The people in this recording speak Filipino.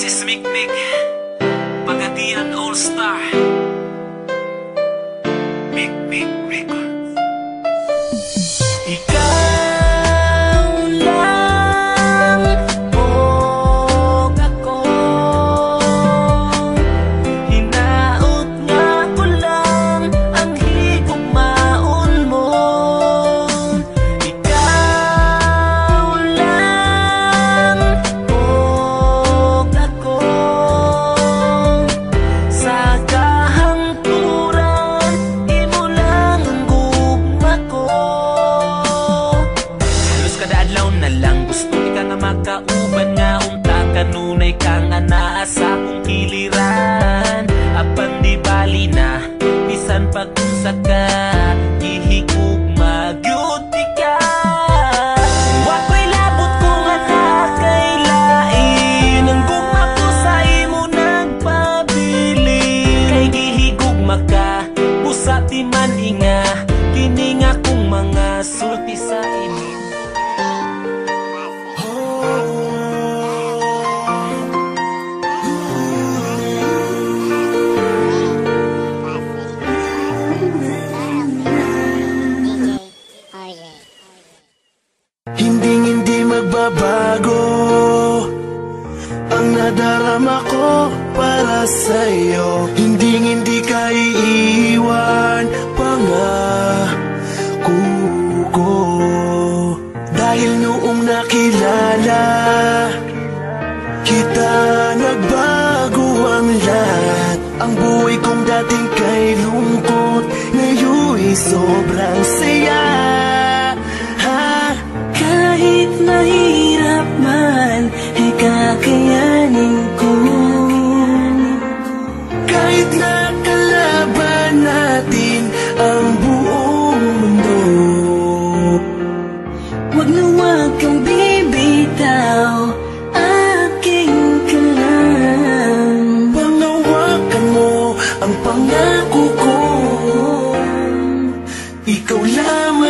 is Mikmik, Pagadian All-Star, Mikmik Records. Ikaw lang o ako, hinaot nga ko lang ang higugmaon mo. Ikaw lang o ako, sa kahangturan imo lang ang gugma ko. Halos kada adlaw na lang gusto ika nga makauban, nga unta kanunay kang anaa sa akong kiliran. Apan di bali na bisan pag-unsa ka, ihigugma gyud ka. Wako'y labot ko nga nakailain, ang gugma ko sa imo nagpabili. Kay gihigugma ka, busa di man inga, kini nga kong mga sulti sa imo. Hindi magbabago ang nadarama ko para sa'yo. Hindi ka iiwan, pangako ko. Dahil noong nakilala kita, nagbago ang lahat. Ang buhay kong dating kay lungkot, ngayon'y sobrang saya. Kahit mahirap man, ay kakayanin ko. Kahit nakalaban natin ang buong mundo, Wag na wag kang bibitaw, aking ka lang. panghawakan mo ang pangako ko. Ikaw lamang